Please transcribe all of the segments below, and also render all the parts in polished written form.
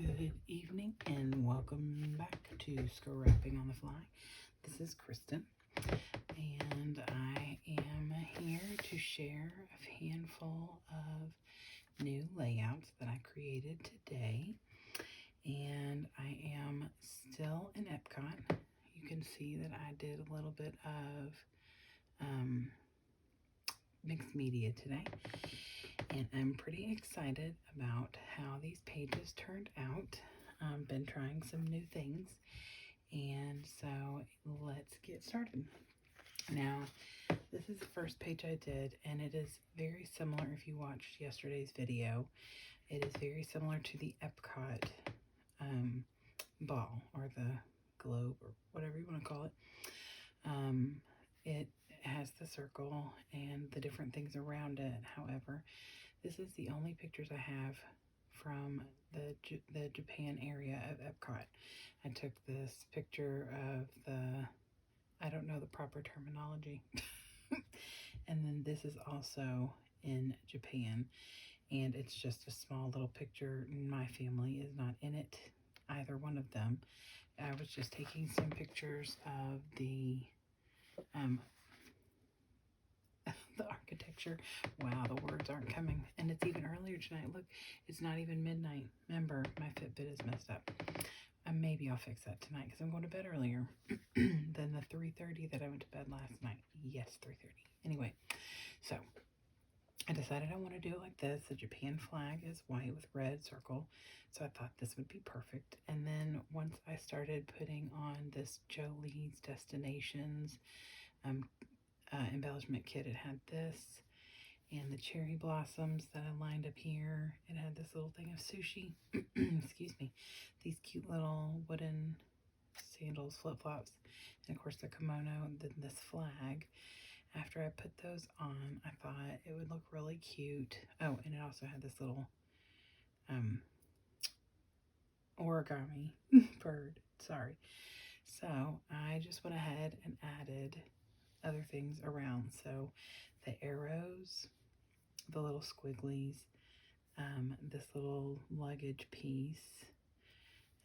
Good evening and welcome back to Scrapping on the Fly. This is Kristen and I am here to share a handful of new layouts that I created today. And I am still in Epcot. You can see that I did a little bit of mixed media today. And I'm pretty excited about how these pages turned out. I've been trying some new things, and so let's get started. Now, this is the first page I did, and it is very similar. If you watched yesterday's video, it is very similar to the Epcot ball, or the globe, or whatever you want to call it. It has the circle and the different things around it. However, this is the only pictures I have from the Japan area of Epcot. I took this picture of I don't know the proper terminology. And then this is also in Japan. And it's just a small little picture. My family is not in it, either one of them. I was just taking some pictures of the architecture. Wow, the words aren't coming. And it's even earlier tonight. Look, it's not even midnight. Remember, my Fitbit is messed up. Maybe I'll fix that tonight because I'm going to bed earlier than the 3:30 that I went to bed last night. Yes, 3:30. Anyway, so I decided I want to do it like this. The Japan flag is white with red circle. So I thought this would be perfect. And then once I started putting on this Jolie's Destinations embellishment kit, it had this and the cherry blossoms that I lined up here. It had this little thing of sushi. Excuse me. These cute little wooden sandals, flip-flops, and of course the kimono, and then this flag. After I put those on, I thought it would look really cute. Oh, and it also had this little origami bird. Sorry. So I just went ahead and added other things around. So the arrows, the little squigglies, this little luggage piece,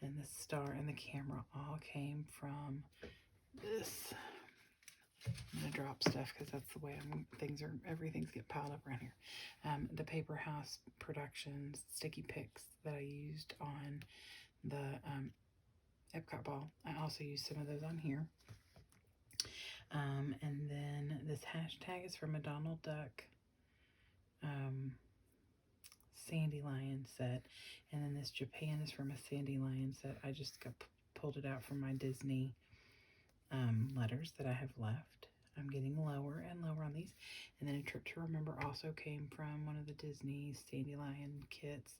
and the star and the camera all came from this. I'm gonna drop stuff because that's the way everything's get piled up around here. The Paper House Productions sticky picks that I used on the Epcot ball. I also used some of those on here. And then this hashtag is from a Donald Duck Sandy Lion set, and then this Japan is from a Sandy Lion set. I just pulled it out from my Disney letters that I have left. I'm getting lower and lower on these. And then A Trip to Remember also came from one of the Disney Sandy Lion kits.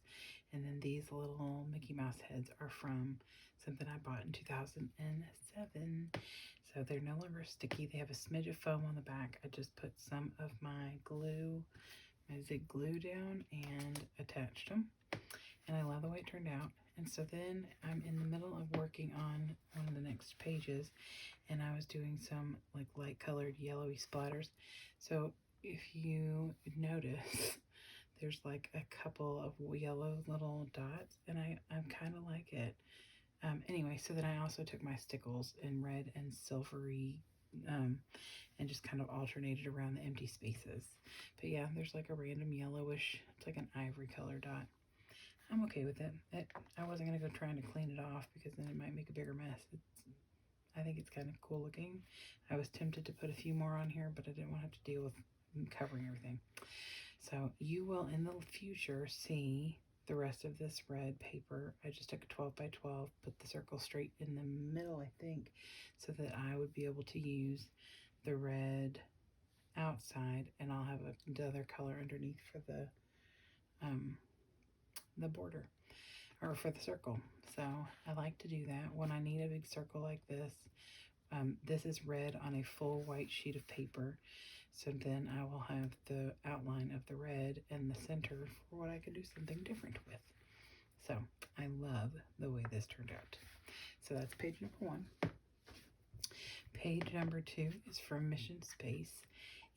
And then these little Mickey Mouse heads are from something I bought in 2007. So they're no longer sticky. They have a smidge of foam on the back. I just put some of my zig glue down and attached them. And I love the way it turned out. And so then I'm in the middle of working on one of the next pages, and I was doing some like light colored yellowy splatters. So if you notice, there's like a couple of yellow little dots, and I kind of like it. Anyway, so then I also took my stickles in red and silvery and just kind of alternated around the empty spaces. But yeah, there's like a random yellowish, it's like an ivory color dot. I'm okay with it. I wasn't going to go trying to clean it off because then it might make a bigger mess. I think it's kind of cool looking. I was tempted to put a few more on here, but I didn't want to have to deal with covering everything. So you will in the future see the rest of this red paper. I just took a 12 by 12, put the circle straight in the middle, I think, so that I would be able to use the red outside, and I'll have another color underneath for the border, or for the circle. So I like to do that when I need a big circle like this. This is red on a full white sheet of paper, so then I will have the outline of the red in the center for what I can do something different with. So I love the way this turned out. So that's page number 1. Page number 2 is from Mission Space,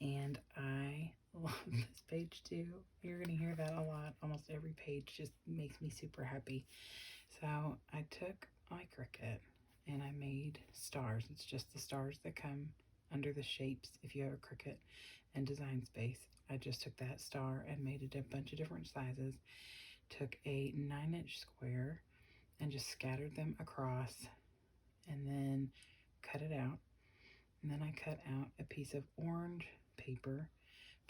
And I love this page too. You're going to hear that a lot. Almost every page just makes me super happy. So I took my Cricut and I made stars. It's just the stars that come under the shapes if you have a Cricut and Design Space. I just took that star and made it a bunch of different sizes. Took a 9-inch square and just scattered them across and then cut it out. And then I cut out a piece of orange paper,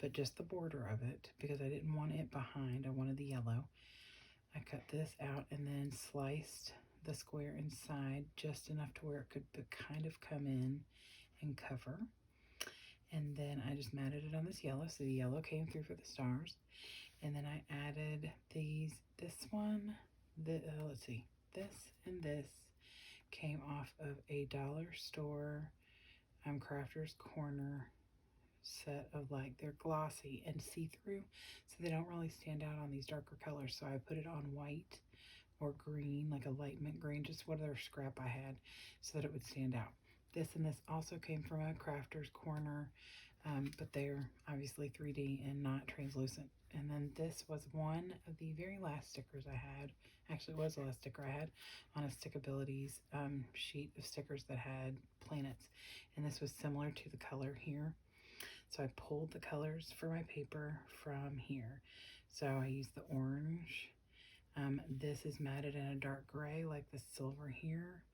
but just the border of it because I didn't want it behind. I wanted the yellow. I cut this out and then sliced the square inside just enough to where it could kind of come in and cover. And then I just matted it on this yellow, so the yellow came through for the stars. And then I added this one, let's see, this and this came off of a dollar store Crafter's Corner set of, like, they're glossy and see-through, so they don't really stand out on these darker colors. So I put it on white or green, like a light mint green, just whatever scrap I had, so that it would stand out. This and this also came from a Crafter's Corner, but they're obviously 3D and not translucent. And then this was one of the very last stickers I had. Actually, it was the last sticker I had on a Stickabilities sheet of stickers that had planets. And this was similar to the color here. So I pulled the colors for my paper from here. So I used the orange. This is matted in a dark gray, like the silver here.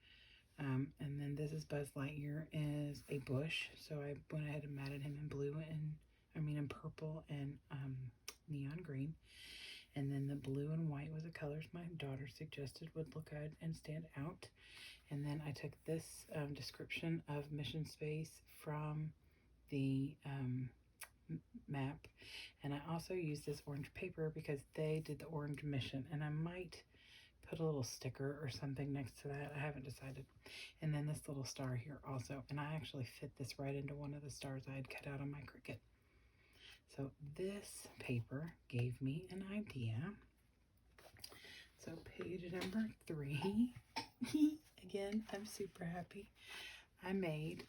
And then this is Buzz Lightyear is a bush. So I went ahead and matted him in blue and, in purple and neon green. And then the blue and white was the colors my daughter suggested would look good and stand out. And then I took this description of Mission Space from the map, and I also used this orange paper because they did the orange mission, and I might put a little sticker or something next to that. I haven't decided. And then this little star here also, and I actually fit this right into one of the stars I had cut out on my Cricut. So this paper gave me an idea. So page number 3. Again, I'm super happy. I made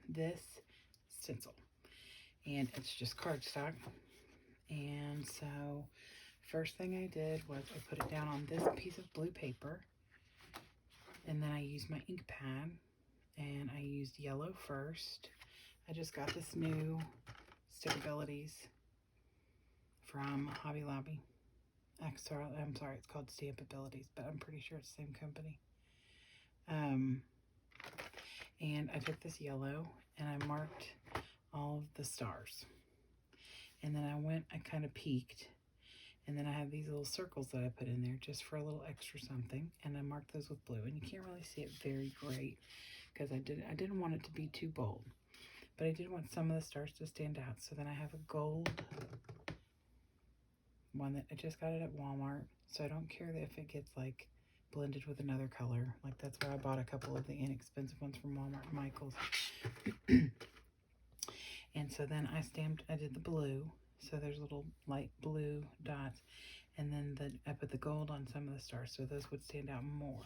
this stencil, and it's just cardstock. And so first thing I did was I put it down on this piece of blue paper, and then I used my ink pad, and I used yellow first. I just got this new Stickabilities from Hobby Lobby. I'm sorry, it's called Stampabilities, but I'm pretty sure it's the same company. And I took this yellow and I marked all of the stars. And then I kind of peeked, and then I have these little circles that I put in there just for a little extra something, and I marked those with blue. And you can't really see it very great because I didn't want it to be too bold, but I did want some of the stars to stand out. So then I have a gold one that I just got it at Walmart, so I don't care if it gets like blended with another color. Like, that's why I bought a couple of the inexpensive ones from Walmart and Michael's. And so then I did the blue, so there's little light blue dots, and then I put the gold on some of the stars so those would stand out more.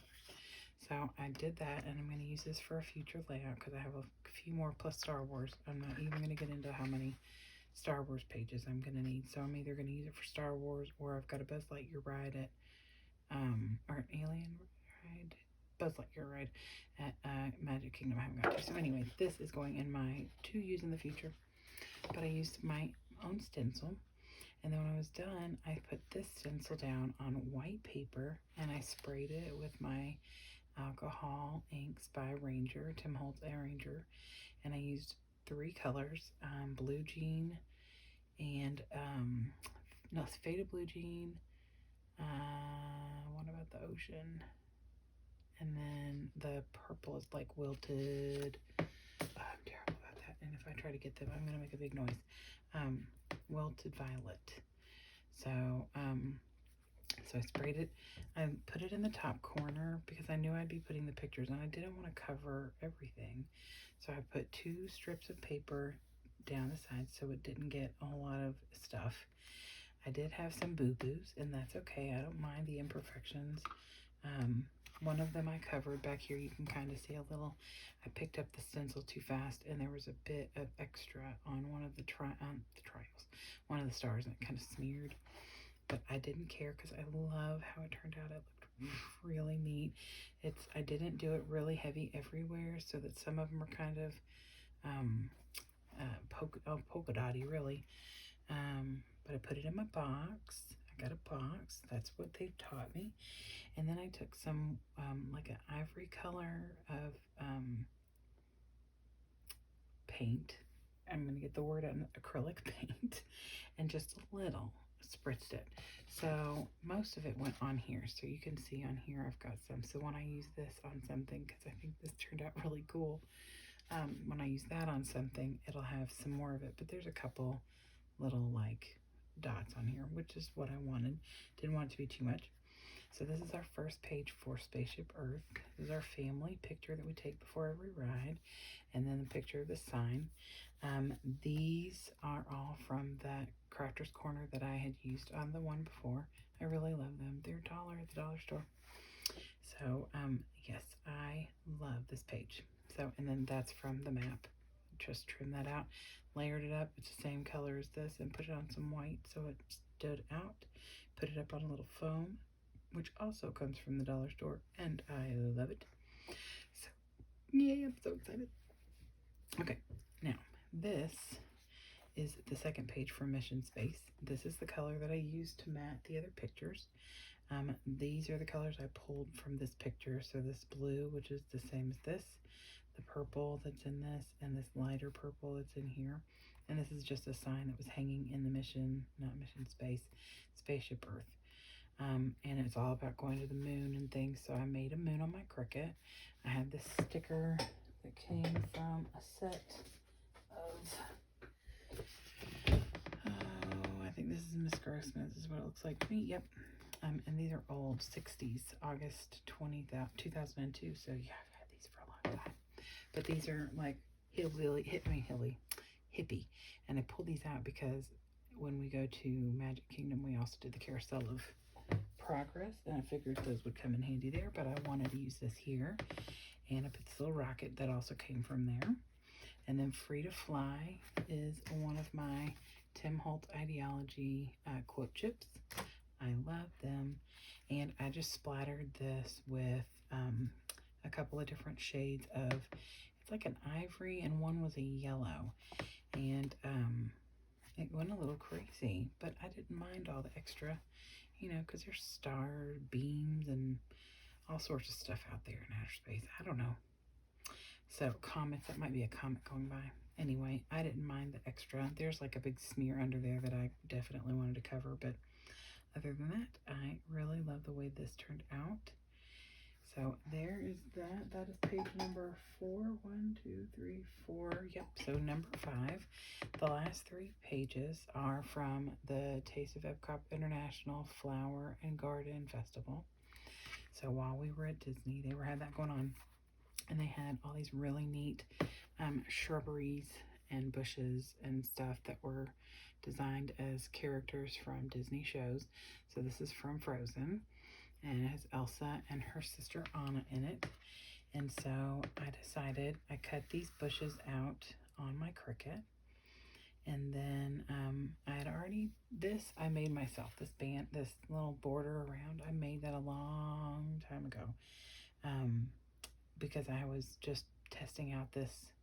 So I did that, and I'm going to use this for a future layout because I have a few more plus Star Wars. I'm not even going to get into how many Star Wars pages I'm going to need. So I'm either going to use it for Star Wars, or I've got a Buzz Lightyear ride at, or an Alien ride, Buzz Lightyear ride at Magic Kingdom. I haven't got to. So anyway, this is going in my to use in the future. But I used my own stencil. And then when I was done, I put this stencil down on white paper, and I sprayed it with my alcohol inks by Ranger, Tim Holtz Ranger. And I used 3 colors, blue jean, and no, it's faded blue jean. What about the ocean? And then the purple is like wilted. I'm terrible about that. And if I try to get them, I'm gonna make a big noise. Wilted violet. So so I sprayed it. I put it in the top corner because I knew I'd be putting the pictures, and I didn't want to cover everything. So I put 2 strips of paper down the side so it didn't get a whole lot of stuff. I did have some boo-boos, and that's okay. I don't mind the imperfections. One of them I covered back here. You can kind of see a little. I picked up the stencil too fast, and there was a bit of extra on one of the trials, one of the stars, and it kind of smeared. But I didn't care because I love how it turned out. It looked really neat. I didn't do it really heavy everywhere, so that some of them are kind of polka dotty, really. But I put it in my box. I got a box. That's what they've taught me. And then I took some, like an ivory color of paint. I'm going to get the word on acrylic paint, and just a little spritzed it. So most of it went on here. So you can see on here I've got some. So when I use this on something, because I think this turned out really cool, when I use that on something, it'll have some more of it. But there's a couple little like dots on here, which is what I wanted. Didn't want it to be too much. So this is our first page for Spaceship Earth. This is our family picture that we take before every ride, and then the picture of the sign. These are all from that Crafter's Corner that I had used on the one before. I really love them. They're $1 at the dollar store. So yes, I love this page. So, and then that's from the map. Just trim that out, layered it up. It's the same color as this, and put it on some white so it stood out. Put it up on a little foam, which also comes from the dollar store, and I love it. So, yay, I'm so excited. Okay, now this is the second page for Mission Space. This is the color that I used to mat the other pictures. These are the colors I pulled from this picture. So this blue, which is the same as this, the purple that's in this, and this lighter purple that's in here. And this is just a sign that was hanging in the Spaceship Earth. And it's all about going to the moon and things. So I made a moon on my Cricut. I had this sticker that came from a set of, I think this is Miss Grossman. This is what it looks like to me. Yep. And these are old 60s, August 2002. So yeah, I've had these for a long time. But these are like hippie. And I pulled these out because when we go to Magic Kingdom, we also did the Carousel of Progress, and I figured those would come in handy there, but I wanted to use this here. And I put this little rocket that also came from there. And then Free to Fly is one of my Tim Holtz Ideology quote chips. I love them. And I just splattered this with a couple of different shades of, it's like an ivory, and one was a yellow. And it went a little crazy, but I didn't mind all the extra, you know, because there's star beams and all sorts of stuff out there in outer space. I don't know. So comets, that might be a comet going by. Anyway, I didn't mind the extra. There's like a big smear under there that I definitely wanted to cover, but other than that, I really love the way this turned out. So there is that. That is page number 4. 1, 2, 3, 4. Yep. So number 5. The last 3 pages are from the Taste of Epcot International Flower and Garden Festival. So while we were at Disney, they had that going on, and they had all these really neat shrubberies and bushes and stuff that were designed as characters from Disney shows. So this is from Frozen, and it has Elsa and her sister Anna in it. And so I decided, I cut these bushes out on my Cricut, and then I had already, I made myself, this little border around, I made that a long time ago, because I was just testing out this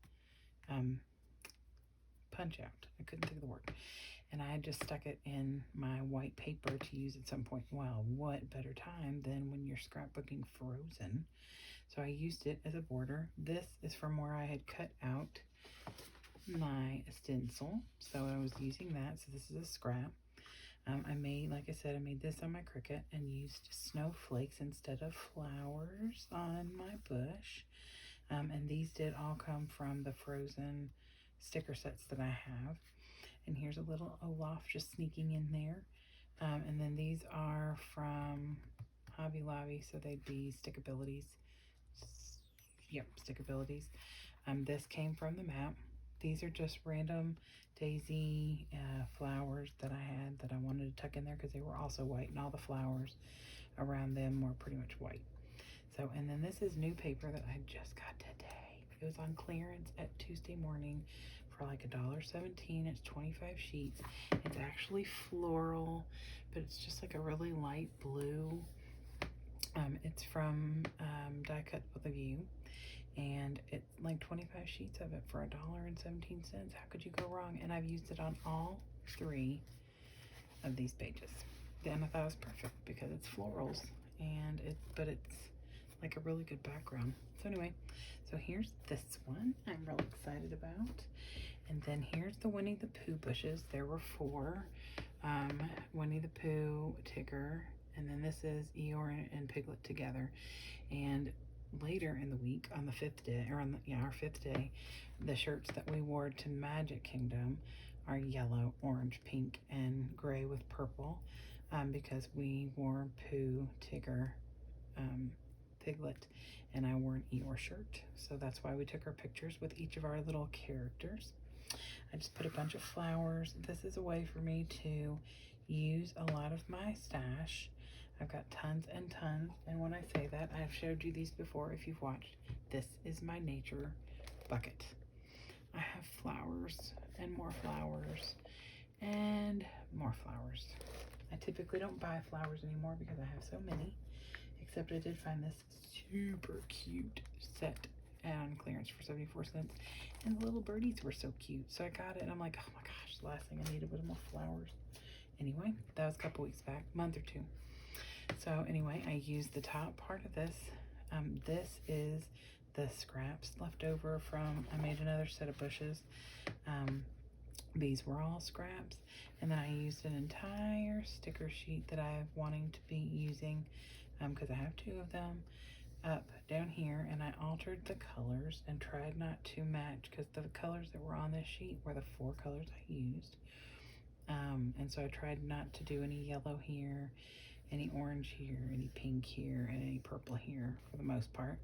punch out. I couldn't think of the word. And I just stuck it in my white paper to use at some point. Well, what better time than when you're scrapbooking Frozen? So I used it as a border. This is from where I had cut out my stencil. So I was using that. So this is a scrap. I made, like I said, I made this on my Cricut and used snowflakes instead of flowers on my bush. And these did all come from the Frozen sticker sets that I have. And here's a little Olaf just sneaking in there. And then these are from Hobby Lobby, so they'd be Stickabilities. Yep, Stickabilities. This came from the map. These are just random daisy flowers that I had that I wanted to tuck in there because they were also white, and all the flowers around them were pretty much white. So, and then this is new paper that I just got today. It was on clearance at Tuesday morning for like $1.17. It's 25 sheets. It's actually floral, but it's just like a really light blue. It's from Die Cut with a View, and it's like 25 sheets of it for $1.17. How could you go wrong? And I've used it on all 3 of these pages. And I thought it was perfect because it's florals, and but it's like a really good background. So anyway, so here's this one I'm really excited about. And then here's the Winnie the Pooh bushes. There were 4. Winnie the Pooh, Tigger, and then this is Eeyore and Piglet together. And later in the week, on the 5th day, or on our 5th day, the shirts that we wore to Magic Kingdom are yellow, orange, pink, and gray with purple, because we wore Pooh, Tigger, Piglet, and I wore an Eeyore shirt. So that's why we took our pictures with each of our little characters. I just put a bunch of flowers. This is a way for me to use a lot of my stash. I've got tons and tons, and when I say that, I've showed you these before if you've watched. This is my nature bucket. I have flowers and more flowers and more flowers. I typically don't buy flowers anymore because I have so many, except I did find this super cute set on clearance for 74 cents, and the little birdies were so cute, so I got it, and I'm like, oh my gosh, the last thing I needed was more flowers. Anyway, that was a couple weeks back, month or 2. So anyway, I used the top part of this. This is the scraps left over from, I made another set of bushes. These were all scraps, and then I used an entire sticker sheet that I'm wanting to be using, because I have 2 of them up down here, and I altered the colors and tried not to match, because the colors that were on this sheet were the 4 colors I used. And so I tried not to do any yellow here, any orange here, any pink here, and any purple here for the most part.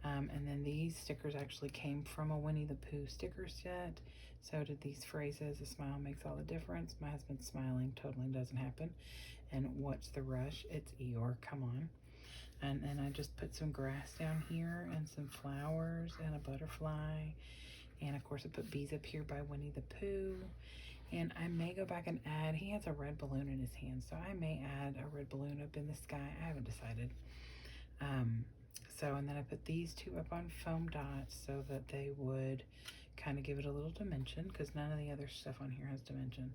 And then these stickers actually came from a Winnie the Pooh sticker set. So did these phrases, a smile makes all the difference. My husband's smiling totally doesn't happen. And what's the rush? It's Eeyore, come on. And I just put some grass down here and some flowers and a butterfly. And of course I put bees up here by Winnie the Pooh. And I may go back and add, he has a red balloon in his hand, so I may add a red balloon up in the sky. I haven't decided. And then I put these 2 up on foam dots so that they would kind of give it a little dimension, because none of the other stuff on here has dimension.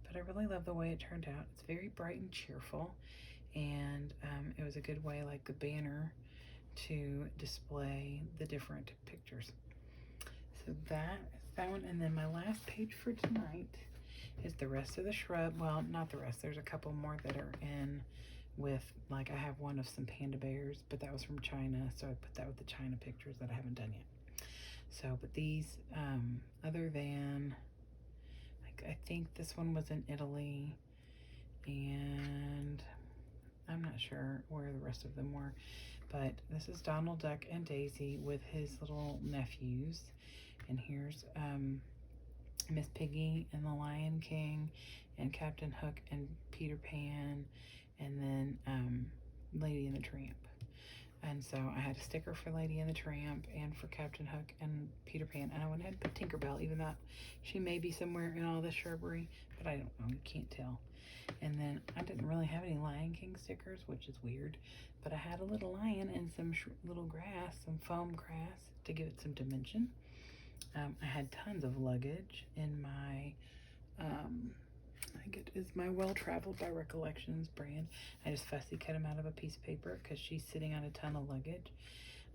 But I really love the way it turned out. It's very bright and cheerful, and it was a good way, like the banner, to display the different pictures. So that is that one. And then my last page for tonight is the rest of the shrub. Well, not the rest. There's a couple more that are in with, like, I have one of some panda bears, but that was from China, so I put that with the China pictures that I haven't done yet. So, but these, other than, like, I think this one was in Italy, and I'm not sure where the rest of them were, but this is Donald Duck and Daisy with his little nephews. And here's Miss Piggy and the Lion King, and Captain Hook and Peter Pan, and then Lady and the Tramp. And so I had a sticker for Lady and the Tramp and for Captain Hook and Peter Pan, and I went ahead and put Tinkerbell, even though she may be somewhere in all this shrubbery, but I don't know, you can't tell. And then I didn't really have any Lion King stickers, which is weird, but I had a little lion and some little grass, some foam grass to give it some dimension. I had tons of luggage in my, I think it is my Well Traveled by Recollections brand. I just fussy cut them out of a piece of paper because she's sitting on a ton of luggage.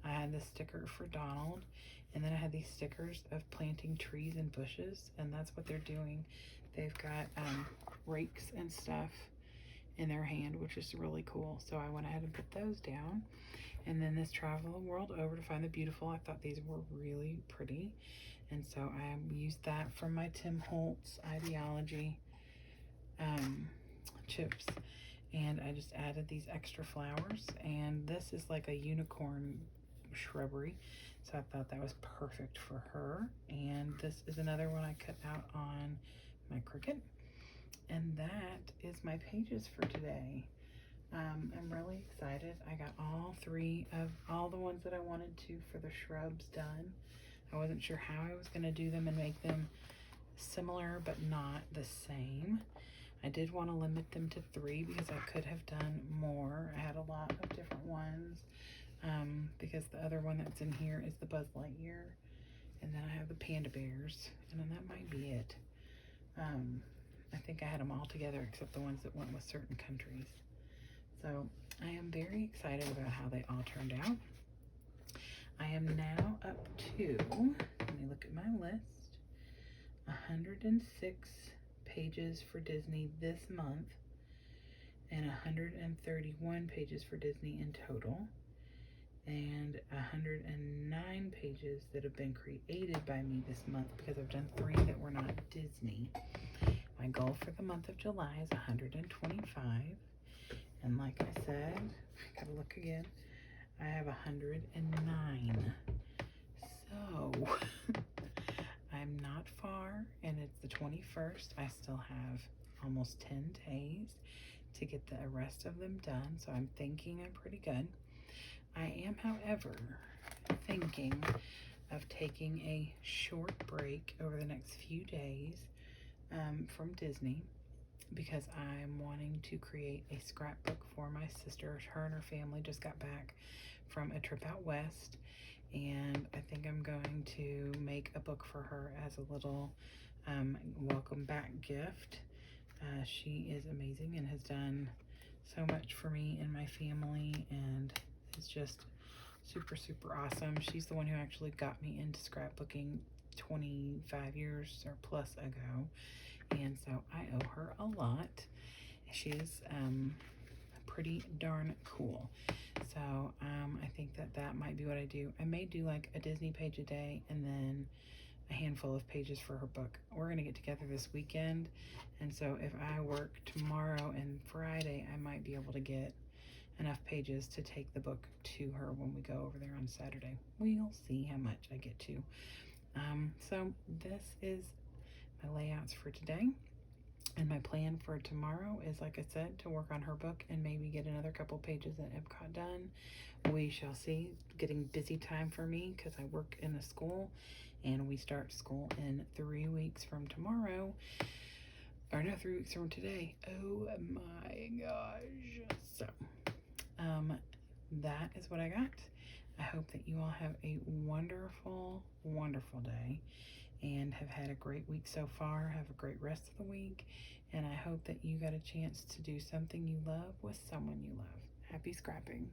I had this sticker for Donald, and then I had these stickers of planting trees and bushes, and that's what they're doing. They've got rakes and stuff in their hand, which is really cool. So I went ahead and put those down. And then this Travel the World Over to Find the Beautiful, I thought these were really pretty. And so I used that from my Tim Holtz Ideology chips. And I just added these extra flowers. And this is like a unicorn shrubbery. So I thought that was perfect for her. And this is another one I cut out on my Cricut. And that is my pages for today. I'm really excited. I got all the ones that I wanted to for the shrubs done. I wasn't sure how I was going to do them and make them similar but not the same. I did want to limit them to 3 because I could have done more. I had a lot of different ones because the other one that's in here is the Buzz Lightyear, and then I have the Panda Bears, and then that might be it. I think I had them all together except the ones that went with certain countries. So I am very excited about how they all turned out. I am now up to, let me look at my list, 106 pages for Disney this month and 131 pages for Disney in total, and 109 pages that have been created by me this month because I've done 3 that were not Disney. My goal for the month of July is 125, and like I said, I gotta look again, I have 109. So I'm not far, and it's the 21st. I still have almost 10 days to get the rest of them done, so I'm thinking I'm pretty good. I am, however, thinking of taking a short break over the next few days from Disney because I'm wanting to create a scrapbook for my sister. Her and her family just got back from a trip out west, and I think I'm going to make a book for her as a little welcome back gift. She is amazing and has done so much for me and my family, and is just super, super awesome. She's the one who actually got me into scrapbooking 25 years or plus ago, and so I owe her a lot. She's pretty darn cool. So I think that might be what I do. I may do like a Disney page a day and then a handful of pages for her book. We're gonna get together this weekend, and so if I work tomorrow and Friday, I might be able to get enough pages to take the book to her when we go over there on Saturday. We'll see how much I get to. So this is my layouts for today. And my plan for tomorrow is, like I said, to work on her book and maybe get another couple pages at Epcot done. We shall see. It's getting busy time for me because I work in a school, and we start school in 3 weeks from tomorrow. Or no, 3 weeks from today. Oh my gosh. So, that is what I got. I hope that you all have a wonderful, wonderful day and have had a great week so far. Have a great rest of the week, and I hope that you got a chance to do something you love with someone you love. Happy scrapping.